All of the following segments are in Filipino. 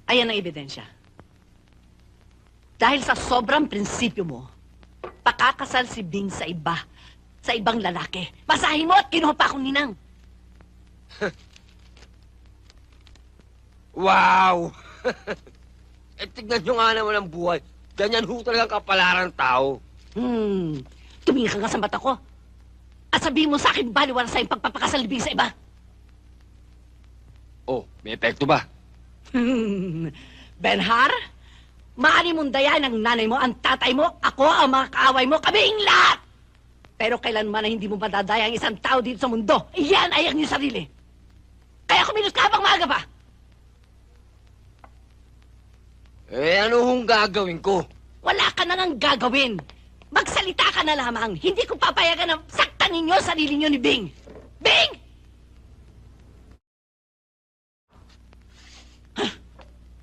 Ayan ang ebidensya. Dahil sa sobrang prinsipyo mo, pakakasal si Bing sa iba, sa ibang lalaki. Basahin mo at kinuha pa akong ninang. Wow! Tignan nyo nga naman ang buhay. Ganyan ho talagang kapalaran tao. Tumingin ka nga sa mata ko. At sabihin mo sa akin, baliwala sa iyong pagpapakasal ni Bing sa iba. Oh, may epekto ba? Benhar, maari mong dayan ang nanay mo, ang tatay mo, ako, ang mga kaaway mo, kaming lahat! Pero kailanman na hindi mo madadaya ang isang tao dito sa mundo, iyan ay ang iyong sarili. Kaya kumilos ka habang maaga pa. Ano hong gagawin ko? Wala ka na nang gagawin. Magsalita ka na lamang. Hindi ko papayagan na saktan ninyo ang sarili ninyo ni Bing. Bing! Huh?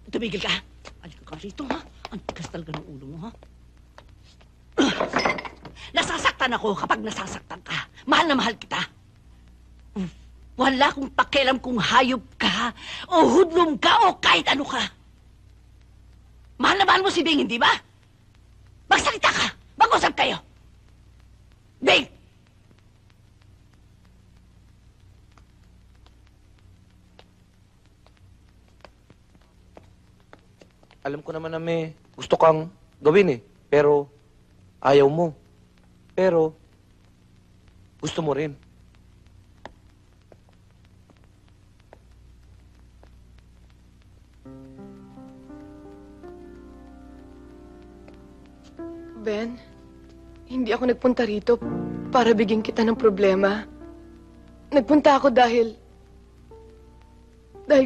Tumigil ka. Alika ka rito, ha? Ang tigas talaga ng ulo mo, ha? Nasasaktan ako kapag nasasaktan ka. Mahal na mahal kita. Wala akong pakialam kung hayop ka, o hudlom ka, o kahit ano ka. Mahal na mahal mo si Bing, hindi ba? Magsalita ka! Mag-usap kayo! Bing! Alam ko naman na may gusto kang gawin eh. Pero ayaw mo. Pero gusto mo rin. Ben, hindi ako nagpunta rito para bigyan kita ng problema. Nagpunta ako dahil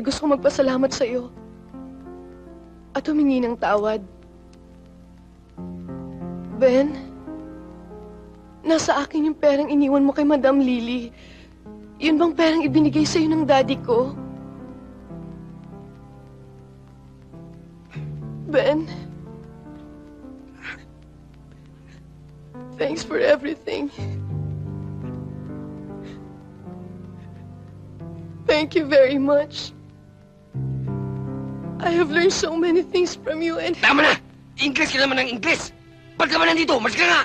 gusto ko magpasalamat sa iyo at humingi ng tawad. Ben, nasa akin yung perang iniwan mo kay Madam Lily. Yun bang perang ibinigay sa iyo ng daddy ko? Ben, thanks for everything. Thank you very much. I have learned so many things from you and... Tama na! Ingles ka naman ng Ingles! Ba't ka ba nandito? Mas ka nga!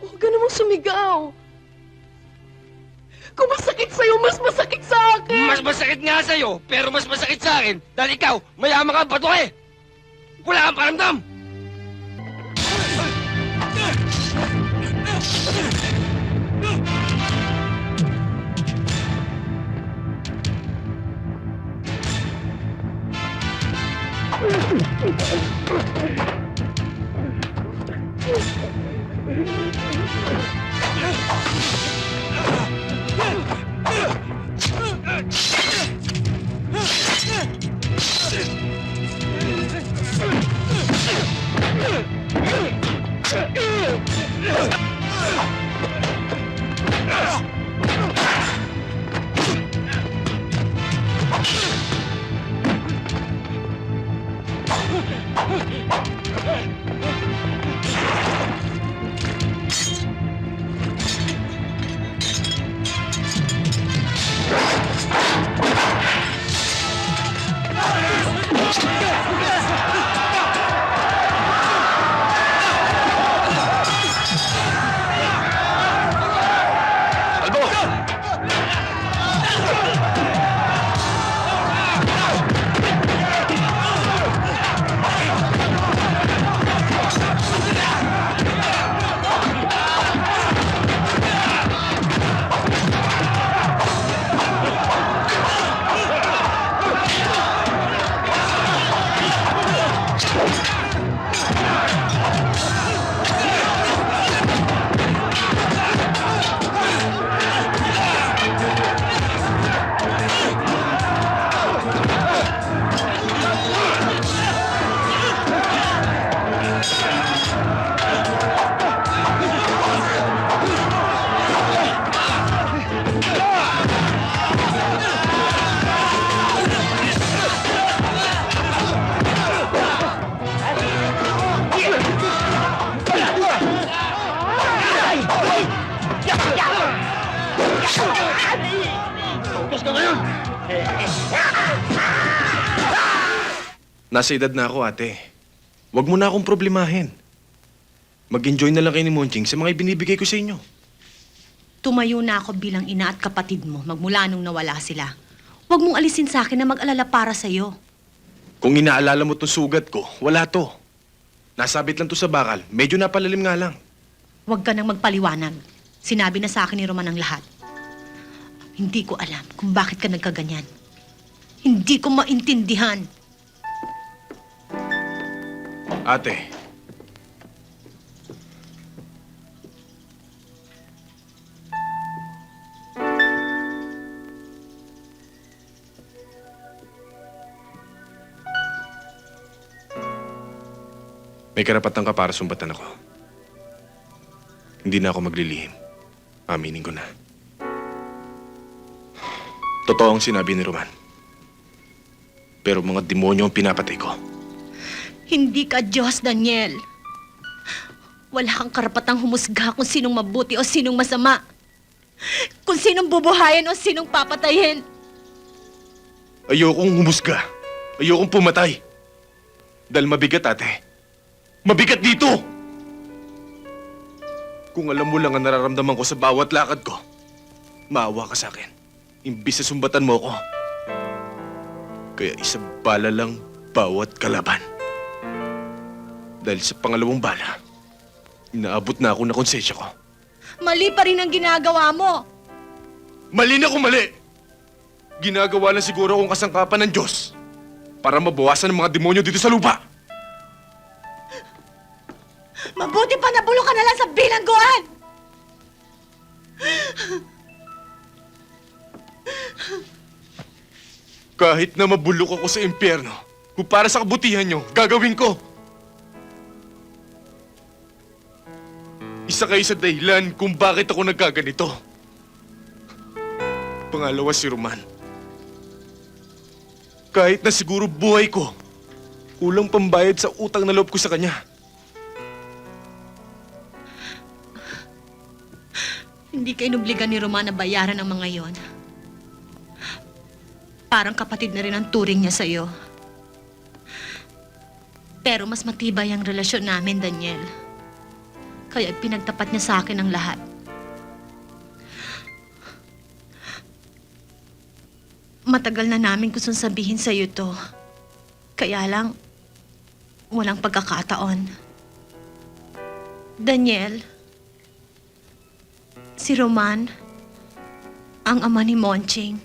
Huwag ka namang sumigaw. Kung masakit sa'yo, mas masakit sa akin! Mas masakit nga sa'yo, pero mas masakit sa akin dahil ikaw, mayaman ka, bato eh! Wala kang paramdam! Nasa edad na ako, ate. Huwag mo na akong problemahin. Mag-enjoy na lang kayo ni Monching sa mga ibinibigay ko sa inyo. Tumayo na ako bilang ina at kapatid mo magmula nung nawala sila. Huwag mong alisin sa akin na mag-alala para sa'yo. Kung inaalala mo tong sugat ko, wala to. Nasabit lang to sa bakal. Medyo napalalim nga lang. Huwag ka nang magpaliwanag. Sinabi na sa akin ni Roman ang lahat. Hindi ko alam kung bakit ka nagkaganyan. Hindi ko maintindihan. Ate. May karapatan ka para sumbatan ako. Hindi na ako maglilihim. Aminin ko na. Totoo ang sinabi ni Roman. Pero mga demonyo ang pinapatay ko. Hindi ka Diyos, Daniel. Wala kang karapatang humusga kung sinong mabuti o sinong masama. Kung sinong bubuhayin o sinong papatayin. Ayokong humusga. Ayokong pumatay. Dahil mabigat, ate. Mabigat dito! Kung alam mo lang ang nararamdaman ko sa bawat lakad ko, maawa ka sa akin. Imbis na sumbatan mo ko. Kaya isang bala lang bawat kalaban. Dahil sa pangalawang bala, inaabot na ako na konsensya ko. Mali pa rin ang ginagawa mo. Mali na kung mali! Ginagawa lang siguro akong kasangkapan ng Diyos para mabawasan ang mga demonyo dito sa lupa. Mabuti pa nabulo ka na lang sa bilangguan! Kahit na mabulok ako sa impyerno, kung para sa kabutihan nyo, gagawin ko. Isa kayo sa dahilan kung bakit ako nagkaganito. Pangalawa si Roman. Kahit na siguro buhay ko, kulang pambayad sa utang na loob ko sa kanya. Hindi ka inubligan ni Roman na bayaran ang mga yon. Parang kapatid na rin ang turing niya sa'yo. Pero mas matibay ang relasyon namin, Daniel. Kaya pinagtapat niya sa akin ang lahat. Matagal na namin gustong sabihin sa'yo to. Kaya lang, walang pagkakataon. Daniel, si Roman, ang ama ni Monching,